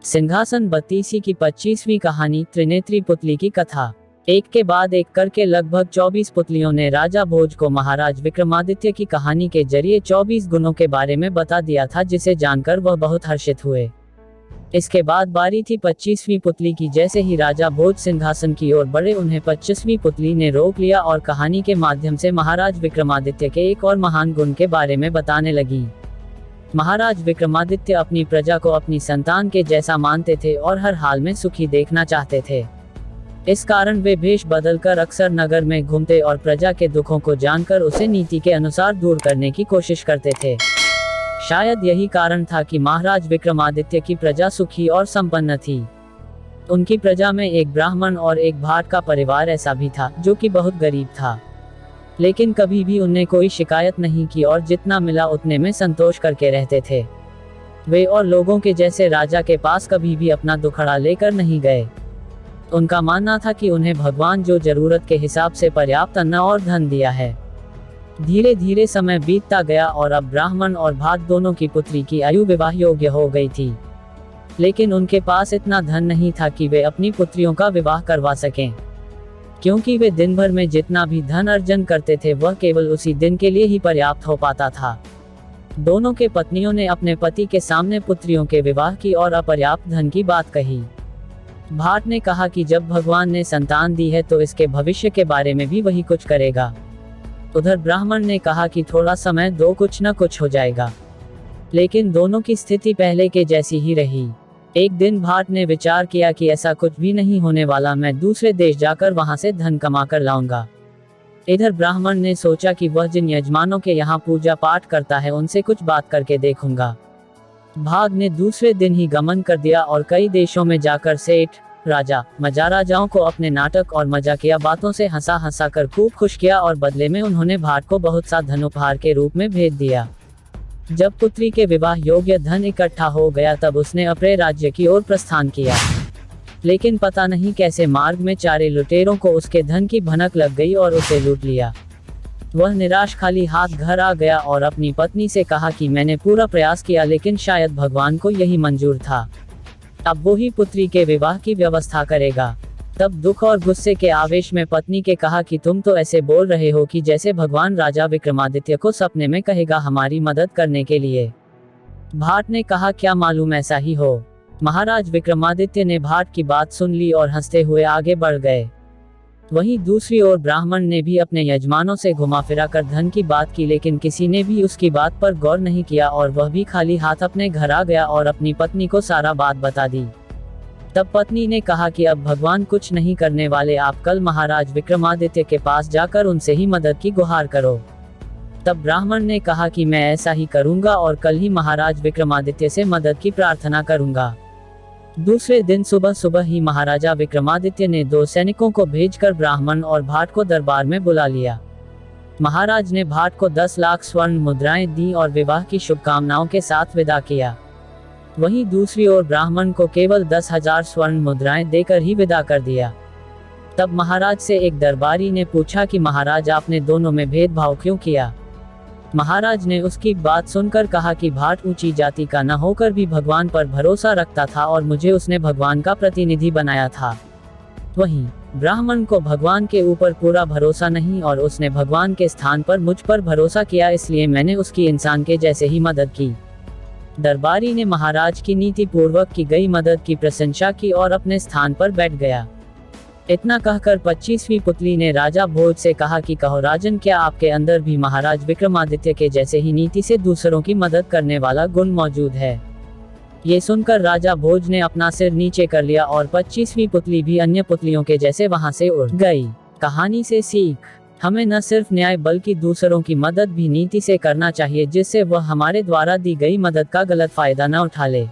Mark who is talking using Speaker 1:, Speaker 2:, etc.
Speaker 1: सिंहासन बत्तीसी की 25वीं कहानी त्रिनेत्री पुतली की कथा। एक के बाद एक करके लगभग 24 पुतलियों ने राजा भोज को महाराज विक्रमादित्य की कहानी के जरिए 24 गुणों के बारे में बता दिया था, जिसे जानकर वह बहुत हर्षित हुए। इसके बाद बारी थी 25वीं पुतली की। जैसे ही राजा भोज सिंहासन की ओर बढ़े, उन्हें 25वीं पुतली ने रोक लिया और कहानी के माध्यम से महाराज विक्रमादित्य के एक और महान गुण के बारे में बताने लगी। महाराज विक्रमादित्य अपनी प्रजा को अपनी संतान के जैसा मानते थे और हर हाल में सुखी देखना चाहते थे। इस कारण वे भेष बदलकर अक्सर नगर में घूमते और प्रजा के दुखों को जानकर उसे नीति के अनुसार दूर करने की कोशिश करते थे। शायद यही कारण था कि महाराज विक्रमादित्य की प्रजा सुखी और संपन्न थी। उनकी प्रजा में एक ब्राह्मण और एक भाट का परिवार ऐसा भी था, जो कि बहुत गरीब था, लेकिन कभी भी उन्हें कोई शिकायत नहीं की और जितना मिला उतने में संतोष करके रहते थे। वे और लोगों के जैसे राजा के पास कभी भी अपना दुखड़ा लेकर नहीं गए। उनका मानना था कि उन्हें भगवान जो जरूरत के हिसाब से पर्याप्त अन्न और धन दिया है। धीरे धीरे समय बीतता गया और अब ब्राह्मण और भाट दोनों की पुत्री की आयु विवाह योग्य हो गई थी, लेकिन उनके पास इतना धन नहीं था कि वे अपनी पुत्रियों का विवाह करवा सकें, क्योंकि वे दिन भर में जितना भी धन अर्जन करते थे वह केवल उसी दिन के लिए ही पर्याप्त हो पाता था। दोनों के पत्नियों ने अपने पति के सामने पुत्रियों के विवाह की और अपर्याप्त धन की बात कही। भाट ने कहा कि जब भगवान ने संतान दी है तो इसके भविष्य के बारे में भी वही कुछ करेगा। उधर ब्राह्मण ने कहा कि थोड़ा समय दो, कुछ न कुछ हो जाएगा। लेकिन दोनों की स्थिति पहले के जैसी ही रही। एक दिन भाट ने विचार किया कि ऐसा कुछ भी नहीं होने वाला, मैं दूसरे देश जाकर वहां से धन कमा कर लाऊंगा। इधर ब्राह्मण ने सोचा कि वह जिन यजमानों के यहाँ पूजा पाठ करता है उनसे कुछ बात करके देखूंगा। भाग ने दूसरे दिन ही गमन कर दिया और कई देशों में जाकर सेठ, राजा, महाराजाओं को अपने नाटक और मजाकिया बातों से हंसा हंसा कर खूब खुश किया और बदले में उन्होंने भाट को बहुत सा धन उपहार के रूप में भेज दिया। जब पुत्री के विवाह योग्य धन इकट्ठा हो गया तब उसने अपने राज्य की ओर प्रस्थान किया, लेकिन पता नहीं कैसे मार्ग में चारे लुटेरों को उसके धन की भनक लग गई और उसे लूट लिया। वह निराश खाली हाथ घर आ गया और अपनी पत्नी से कहा कि मैंने पूरा प्रयास किया, लेकिन शायद भगवान को यही मंजूर था, अब वो ही पुत्री के विवाह की व्यवस्था करेगा। तब दुख और गुस्से के आवेश में पत्नी के कहा कि तुम तो ऐसे बोल रहे हो कि जैसे भगवान राजा विक्रमादित्य को सपने में कहेगा हमारी मदद करने के लिए। भाट ने कहा क्या मालूम ऐसा ही हो। महाराज विक्रमादित्य ने भाट की बात सुन ली और हंसते हुए आगे बढ़ गए। वहीं दूसरी ओर ब्राह्मण ने भी अपने यजमानों से घुमा फिरा कर धन की बात की, लेकिन किसी ने भी उसकी बात पर गौर नहीं किया और वह भी खाली हाथ अपने घर आ गया और अपनी पत्नी को सारा बात बता दी। तब पत्नी ने कहा कि अब भगवान कुछ नहीं करने वाले, आप कल महाराज विक्रमादित्य के पास जाकर उनसे ही मदद की गुहार करो। तब ब्राह्मण ने कहा कि मैं ऐसा ही करूंगा और कल ही महाराज विक्रमादित्य से मदद की प्रार्थना करूंगा। दूसरे दिन सुबह सुबह ही महाराजा विक्रमादित्य ने 2 सैनिकों को भेजकर ब्राह्मण और भाट को दरबार में बुला लिया। महाराज ने भाट को 10 लाख स्वर्ण मुद्राएं दी और विवाह की शुभकामनाओं के साथ विदा किया। वहीं दूसरी ओर ब्राह्मण को केवल 10,000 स्वर्ण मुद्राएं देकर ही विदा कर दिया। तब महाराज से एक दरबारी ने पूछा कि महाराज आपने दोनों में भेदभाव क्यों किया। महाराज ने उसकी बात सुनकर कहा कि भाट ऊंची जाति का न होकर भी भगवान पर भरोसा रखता था और मुझे उसने भगवान का प्रतिनिधि बनाया था। वहीं ब्राह्मण को भगवान के ऊपर पूरा भरोसा नहीं और उसने भगवान के स्थान पर मुझ पर भरोसा किया, इसलिए मैंने उसकी इंसान के जैसे ही मदद की। दरबारी ने महाराज की नीति पूर्वक की गई मदद की प्रशंसा की और अपने स्थान पर बैठ गया। इतना कहकर 25वीं पुतली ने राजा भोज से कहा कि कहो राजन, क्या आपके अंदर भी महाराज विक्रमादित्य के जैसे ही नीति से दूसरों की मदद करने वाला गुण मौजूद है। ये सुनकर राजा भोज ने अपना सिर नीचे कर लिया और 25वीं पुतली भी अन्य पुतलियों के जैसे वहां से उड़ गई। कहानी से सीख, हमें न सिर्फ न्याय बल्कि दूसरों की मदद भी नीति से करना चाहिए, जिससे वह हमारे द्वारा दी गई मदद का गलत फायदा न उठा ले।